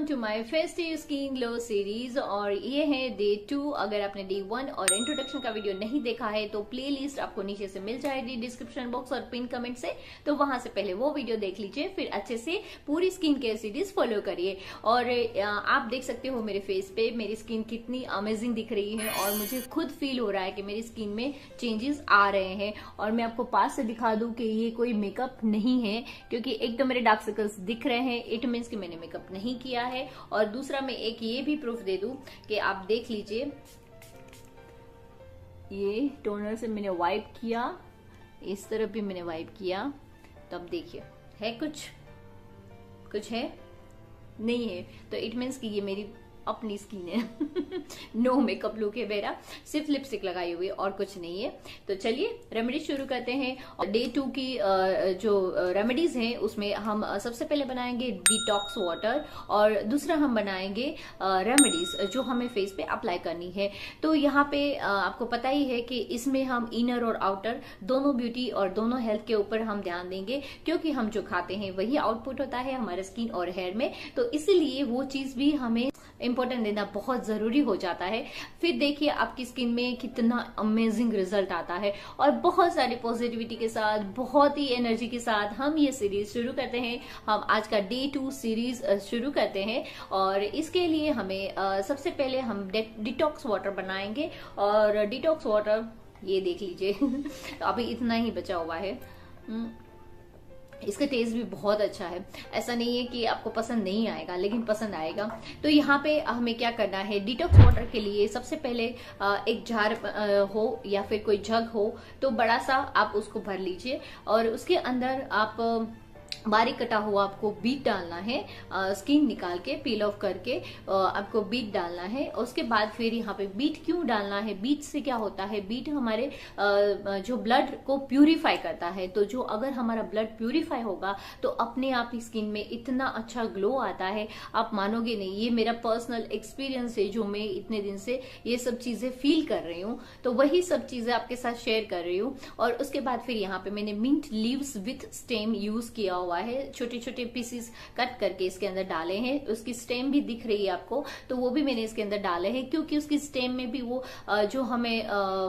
To my festive skin glow series और ये है डे 2। अगर आपने डे 1 और इंट्रोडक्शन का वीडियो नहीं देखा है तो प्लेलिस्ट आपको नीचे से मिल जाएगी डिस्क्रिप्शन बॉक्स और पिन कमेंट से, तो वहां से पहले वो वीडियो देख लीजिए, फिर अच्छे से पूरी स्किन केयर सीरीज फॉलो करिए। और आप देख सकते हो मेरे फेस पे मेरी स्किन कितनी अमेजिंग दिख रही है और मुझे खुद फील हो रहा है कि मेरी स्किन में चेंजेस आ रहे हैं। और मैं आपको पास से दिखा दूं कि ये कोई मेकअप नहीं है, क्योंकि एक तो मेरे डार्क सर्कल्स दिख रहे हैं, इट मीन्स कि मैंने मेकअप नहीं किया है। और दूसरा मैं एक ये भी प्रूफ दे दूं कि आप देख लीजिए, ये टोनर से मैंने वाइप किया, इस तरफ भी मैंने वाइप किया, तो अब देखिए है कुछ है नहीं है, तो इट मीन्स कि ये मेरी अपनी स्किन है। नो मेकअप लुक है मेरा, सिर्फ लिपस्टिक लगाई हुई और कुछ नहीं है। तो चलिए रेमेडीज शुरू करते हैं। और डे 2 की जो रेमेडीज हैं उसमें हम सबसे पहले बनाएंगे डिटॉक्स वाटर और दूसरा हम बनाएंगे रेमेडीज जो हमें फेस पे अप्लाई करनी है। तो यहाँ पे आपको पता ही है कि इसमें हम इनर और आउटर दोनों ब्यूटी और दोनों हेल्थ के ऊपर हम ध्यान देंगे, क्योंकि हम जो खाते हैं वही आउटपुट होता है हमारे स्किन और हेयर में, तो इसीलिए वो चीज भी हमें इंपॉर्टेंट देना बहुत जरूरी हो जाता है। फिर देखिए आपकी स्किन में कितना अमेजिंग रिजल्ट आता है। और बहुत सारी पॉजिटिविटी के साथ, बहुत ही एनर्जी के साथ हम ये सीरीज शुरू करते हैं। हम आज का डे 2 सीरीज शुरू करते हैं और इसके लिए हमें सबसे पहले हम डिटॉक्स वाटर बनाएंगे। और डिटॉक्स वाटर ये देख लीजिए तो अभी इतना ही बचा हुआ है। इसका टेस्ट भी बहुत अच्छा है, ऐसा नहीं है कि आपको पसंद नहीं आएगा, लेकिन पसंद आएगा। तो यहाँ पे हमें क्या करना है, डिटॉक्स वाटर के लिए सबसे पहले एक जार हो या फिर कोई जग हो तो बड़ा सा आप उसको भर लीजिए और उसके अंदर आप बारीक कटा हुआ आपको बीट डालना है, स्किन निकाल के पील ऑफ करके आपको बीट डालना है। उसके बाद फिर यहाँ पे बीट क्यों डालना है, बीट से क्या होता है, बीट हमारे जो ब्लड को प्यूरिफाई करता है। तो जो अगर हमारा ब्लड प्यूरिफाई होगा तो अपने आप ही स्किन में इतना अच्छा ग्लो आता है, आप मानोगे नहीं। ये मेरा पर्सनल एक्सपीरियंस है, जो मैं इतने दिन से ये सब चीजें फील कर रही हूँ, तो वही सब चीजें आपके साथ शेयर कर रही हूँ। और उसके बाद फिर यहाँ पे मैंने mint leaves with stem use किया हुआ है, छोटे छोटे पीसेस कट करके इसके अंदर डाले हैं। उसकी स्टेम भी दिख रही है आपको, तो वो भी मैंने इसके अंदर डाले हैं, क्योंकि उसकी स्टेम में भी वो जो हमें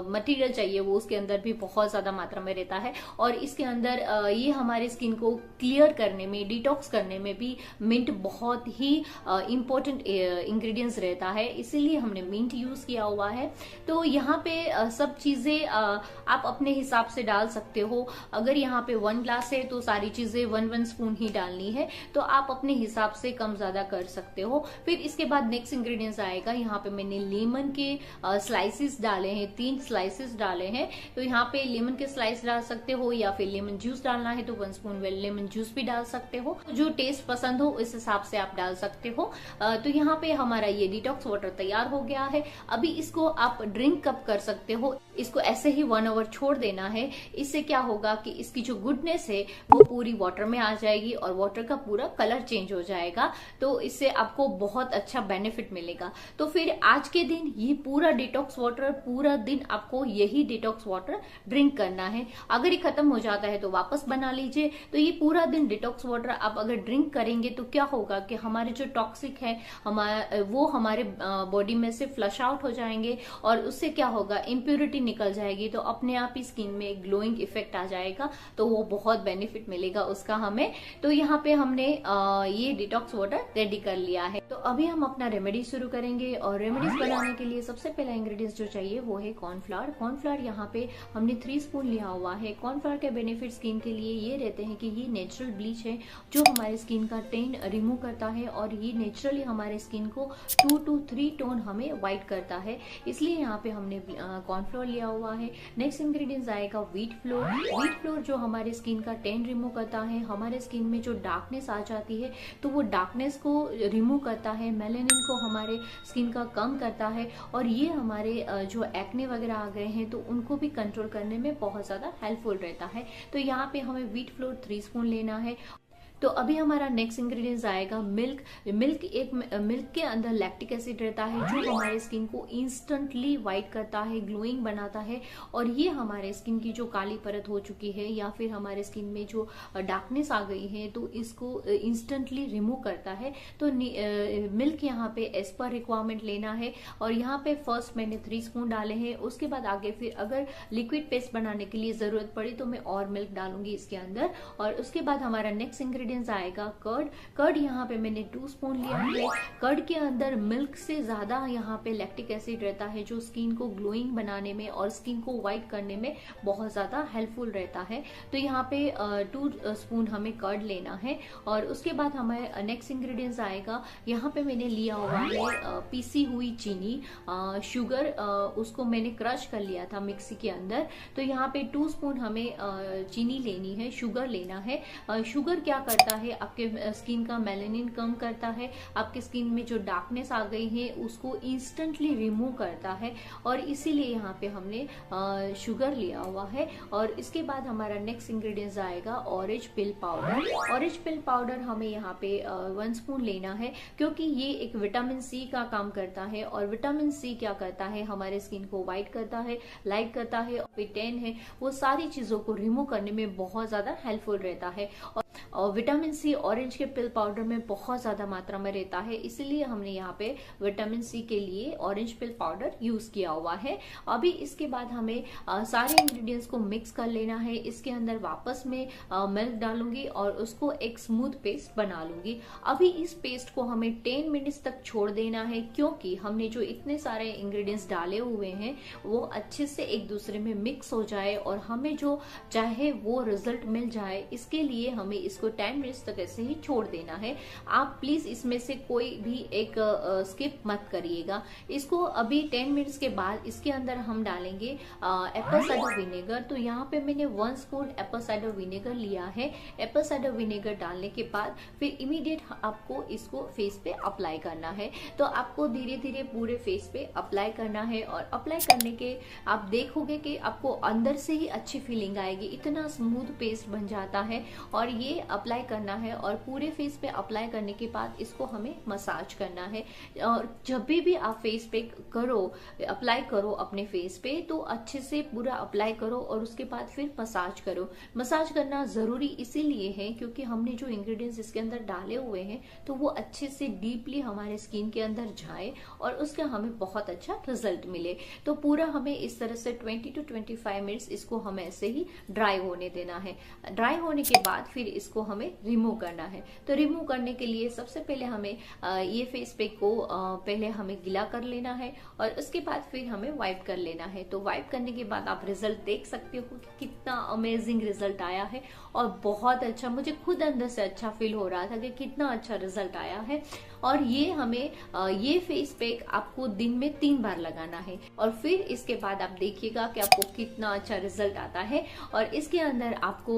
मटेरियल चाहिए वो उसके अंदर भी बहुत ज्यादा मात्रा में रहता है। और इसके अंदर ये हमारे स्किन को क्लियर करने में, डिटॉक्स करने में भी मिंट बहुत ही इंपॉर्टेंट इंग्रेडिएंट्स रहता है, इसीलिए हमने मिंट यूज किया हुआ है। तो यहाँ पे सब चीजें आप अपने हिसाब से डाल सकते हो। अगर यहाँ पे 1 ग्लास है तो सारी चीजें 1 स्पून ही डालनी है, तो आप अपने हिसाब से कम ज्यादा कर सकते हो। फिर इसके बाद नेक्स्ट इंग्रेडिएंट्स आएगा, यहाँ पे मैंने लेमन के स्लाइसेस डाले हैं, 3 स्लाइसेस डाले हैं। तो यहाँ पे लेमन के स्लाइस डाल सकते हो या फिर लेमन जूस डालना है तो 1 स्पून लेमन जूस भी डाल सकते हो, जो टेस्ट पसंद हो इस हिसाब से आप डाल सकते हो। तो यहाँ पे हमारा ये डिटॉक्स वाटर तैयार हो गया है। अभी इसको आप ड्रिंक कप कर सकते हो, इसको ऐसे ही 1 आवर छोड़ देना है। इससे क्या होगा कि इसकी जो गुडनेस है वो पूरी वाटर में आ जाएगी और वाटर का पूरा कलर चेंज हो जाएगा, तो इससे आपको बहुत अच्छा बेनिफिट मिलेगा। तो फिर आज के दिन ये पूरा डिटॉक्स वाटर, पूरा दिन आपको यही डिटॉक्स वाटर ड्रिंक करना है। अगर ये खत्म हो जाता है तो वापस बना लीजिए। तो ये पूरा दिन डिटॉक्स वाटर आप अगर ड्रिंक करेंगे तो क्या होगा कि हमारे जो टॉक्सिक है वो हमारे बॉडी में से फ्लश आउट हो जाएंगे और उससे क्या होगा, इम्प्योरिटी निकल जाएगी, तो अपने आप ही स्किन में एक ग्लोइंग इफेक्ट आ जाएगा, तो वो बहुत बेनिफिट मिलेगा उसका हमें। तो यहाँ पे हमने ये डिटॉक्स वाटर रेडी कर लिया है। तो अभी हम अपना रेमेडी शुरू करेंगे और रेमेडीज बनाने के लिए सबसे पहला इंग्रेडिएंट्स जो चाहिए वो है कॉर्नफ्लावर। कॉर्नफ्लावर यहाँ पे हमने 3 स्पून लिया हुआ है। कॉर्नफ्लावर के बेनिफिट स्किन के लिए ये रहते हैं कि ये नेचुरल ब्लीच है जो हमारे स्किन का टेन रिमूव करता है और ये नेचुरली हमारे स्किन को 2 to 3 टोन हमें व्हाइट करता है, इसलिए यहाँ पे हमने कॉर्नफ्लोर लिया हुआ है। नेक्स्ट इंग्रेडिएंट्स आएगा व्हीट फ्लोर। व्हीट फ्लोर जो हमारे स्किन का टेन रिमूव करता है, हमारे स्किन में जो डार्कनेस आ जाती है तो वो डार्कनेस को रिमूव करता है, मेलानिन को हमारे स्किन का कम करता है और ये हमारे जो एक्ने वगैरह आ गए हैं तो उनको भी कंट्रोल करने में बहुत ज्यादा हेल्पफुल रहता है। तो यहाँ पे हमें व्हीट फ्लोर 3 स्पून लेना है। तो अभी हमारा नेक्स्ट इंग्रेडिएंट्स आएगा मिल्क। मिल्क के अंदर लैक्टिक एसिड रहता है जो हमारे स्किन को इंस्टेंटली वाइट करता है, ग्लोइंग बनाता है, और ये हमारे स्किन की जो काली परत हो चुकी है या फिर हमारे स्किन में जो डार्कनेस आ गई है तो इसको इंस्टेंटली रिमूव करता है। तो मिल्क यहाँ पे एज पर रिक्वायरमेंट लेना है, और यहाँ पे फर्स्ट मैंने 3 स्पून डाले हैं। उसके बाद आगे फिर अगर लिक्विड पेस्ट बनाने के लिए जरूरत पड़ी तो मैं और मिल्क डालूंगी इसके अंदर। और उसके बाद हमारा नेक्स्ट इंग्रेडिएंट्स आएगा कर्ड यहाँ पे मैंने 2 स्पून लिया है। कर्ड के अंदर मिल्क से ज्यादा यहाँ पे लैक्टिक एसिड रहता है जो स्किन को ग्लोइंग बनाने में और स्किन को व्हाइट करने में बहुत ज्यादा हेल्पफुल रहता है। तो यहाँ पे 2 स्पून हमें कर्ड लेना है। और उसके बाद हमें नेक्स्ट इंग्रेडिएंट्स आएगा, यहाँ पे मैंने लिया हुआ है पीसी हुई चीनी, शुगर, उसको मैंने क्रश कर लिया था मिक्सी के अंदर। तो यहाँ पे 2 स्पून हमें चीनी लेनी है, शुगर लेना है। शुगर क्या करता है, आपके स्किन का मेलानिन कम करता है, आपके स्किन में जो डार्कनेस आ गई है उसको इंस्टेंटली रिमूव करता है, और इसीलिए यहाँ पे हमने शुगर लिया हुआ है। और इसके बाद हमारा नेक्स्ट इंग्रेडिएंट्स आएगा ऑरेंज पिल पाउडर। ऑरेंज पिल पाउडर हमें यहाँ पे 1 स्पून लेना है, क्योंकि ये एक विटामिन सी का काम करता है, और विटामिन सी क्या करता है, हमारे स्किन को व्हाइट करता है, लाइट करता है, टैन है, वो सारी चीजों को रिमूव करने में बहुत ज्यादा हेल्पफुल रहता है। और विटामिन सी ऑरेंज के पिल पाउडर में बहुत ज्यादा मात्रा में रहता है, इसीलिए हमने यहाँ पे विटामिन सी के लिए ऑरेंज पिल पाउडर यूज किया हुआ है। अभी इसके बाद हमें सारे इंग्रेडिएंट्स को मिक्स कर लेना है। इसके अंदर वापस में मिल्क डालूंगी और उसको एक स्मूथ पेस्ट बना लूंगी। अभी इस पेस्ट को हमें 10 मिनट्स तक छोड़ देना है, क्योंकि हमने जो इतने सारे इंग्रेडिएंट्स डाले हुए हैं वो अच्छे से एक दूसरे में मिक्स हो जाए और हमें जो चाहे वो रिजल्ट मिल जाए। इसके लिए हमें इसको 10 मिनट्स तक ऐसे ही छोड़ देना है। आप प्लीज इसमें से कोई भी एक स्किप मत करिएगा। इसको अभी 10 मिनट्स के बाद इसके अंदर हम डालेंगे एप्पल साइडर विनेगर। तो यहाँ पे मैंने 1 स्पून एप्पल साइडर विनेगर लिया है। एप्पल साइडर विनेगर डालने के बाद फिर इमीडिएट आपको इसको फेस पे अप्लाई करना है। तो आपको धीरे धीरे पूरे फेस पे अप्लाई करना है, और अप्लाई करने के आप देखोगे कि आपको अंदर से ही अच्छी फीलिंग आएगी, इतना स्मूथ पेस्ट बन जाता है। और ये अप्लाई करना है, और पूरे फेस पे अप्लाई करने के बाद इसको हमें मसाज करना है। और जब भी आप फेस पे अप्लाई करो अपने फेस पे, तो अच्छे से पूरा अप्लाई करो और उसके बाद फिर मसाज करो। मसाज करना जरूरी इसीलिए है क्योंकि हमने जो इंग्रेडिएंट्स इसके अंदर डाले हुए हैं तो वो अच्छे से डीपली हमारे स्किन के अंदर जाए और उसका हमें बहुत अच्छा रिजल्ट मिले। तो पूरा हमें इस तरह से 20 to 25 मिनट्स इसको हमें ऐसे ही ड्राई होने देना है। ड्राई होने के बाद फिर इसको हमें रिमूव करना है। तो रिमूव करने के लिए सबसे पहले हमें ये फेस पैक को पहले हमें गीला कर लेना है, और उसके बाद फिर हमें वाइप कर लेना है। तो वाइप करने के बाद आप रिजल्ट देख सकते हो कि कितना अमेजिंग रिजल्ट आया है, और बहुत अच्छा, मुझे खुद अंदर से अच्छा फील हो रहा था कि कितना अच्छा रिजल्ट आया है। और ये हमें ये फेस पैक आपको दिन में 3 बार लगाना है, और फिर इसके बाद आप देखिएगा कि आपको कितना अच्छा रिजल्ट आता है। और इसके अंदर आपको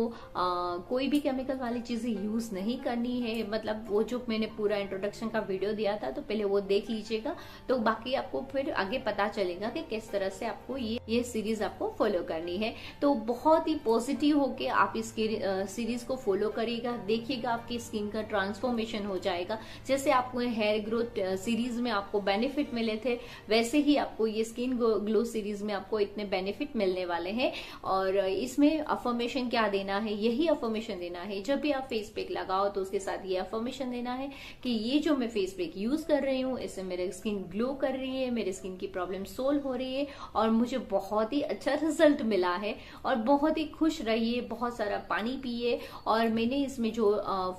कोई भी केमिकल वाली चीजें यूज नहीं करनी है। मतलब वो जो मैंने पूरा इंट्रोडक्शन का वीडियो दिया था तो पहले वो देख लीजिएगा, तो बाकी आपको फिर आगे पता चलेगा कि किस तरह से आपको ये सीरीज आपको फॉलो करनी है। तो बहुत ही पॉजिटिव होके आप इसकी सीरीज को फॉलो करिएगा, देखिएगा आपकी स्किन का ट्रांसफॉर्मेशन हो जाएगा। जैसे आपको हेयर ग्रोथ सीरीज में आपको बेनिफिट मिले थे, वैसे ही आपको ये स्किन ग्लो सीरीज में आपको इतने बेनिफिट मिलने वाले हैं। और इसमें अफर्मेशन क्या देना है, यही अफर्मेशन देना है। जब भी आप फेस पैक लगाओ तो उसके साथ ये अफर्मेशन देना है कि ये जो मैं फेस पैक यूज कर रही हूँ इससे मेरे स्किन ग्लो कर रही है, मेरे स्किन की प्रॉब्लम सोल्व हो रही है, और मुझे बहुत ही अच्छा रिजल्ट मिला है। और बहुत ही खुश रहिए, बहुत सारा पानी पिए। और मैंने इसमें जो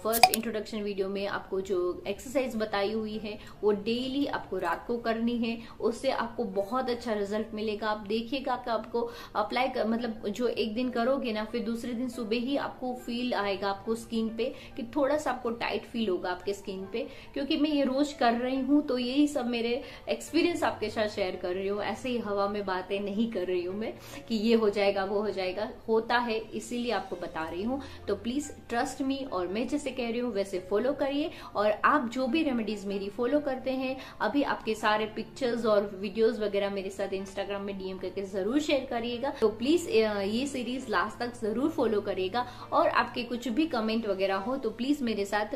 फर्स्ट इंट्रोडक्शन वीडियो में आपको जो एक्सरसाइज बताई हुई है वो डेली आपको रात को करनी है, उससे आपको बहुत अच्छा रिजल्ट मिलेगा। आप देखिएगा कि आपको अप्लाई मतलब जो एक दिन करोगे ना, फिर दूसरे दिन सुबह ही आपको फील आएगा आपको स्किन पे कि थोड़ा सा आपको टाइट फील होगा आपके स्किन पे, क्योंकि मैं ये रोज कर रही हूँ। तो यही सब मेरे एक्सपीरियंस आपके साथ शेयर कर रही हूँ, ऐसे ही हवा में बातें नहीं कर रही हूँ मैं कि ये हो जाएगा वो हो जाएगा, होता है इसीलिए आपको बता रही हूँ। तो प्लीज ट्रस्ट मी, और मैं जैसे कह रही हूँ वैसे फॉलो करिए। और आप जो भी रेमेडीज मेरी फॉलो करते हैं, अभी आपके सारे पिक्चर्स और वीडियोस वगैरह मेरे साथ इंस्टाग्राम में डीएम करके जरूर शेयर करिएगा। तो प्लीज ये सीरीज लास्ट तक जरूर फॉलो करिएगा, और आपके कुछ भी कमेंट वगैरह हो तो प्लीज मेरे साथ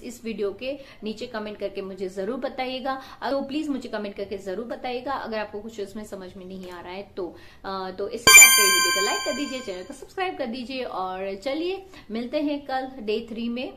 इस वीडियो के नीचे कमेंट करके मुझे जरूर बताइएगा। तो प्लीज मुझे कमेंट करके जरूर बताइएगा अगर आपको कुछ उसमें समझ में नहीं आ रहा है तो इसी बात पे वीडियो को लाइक कर दीजिए, चैनल को सब्सक्राइब कर दीजिए, और चलिए मिलते हैं कल डे 3 में।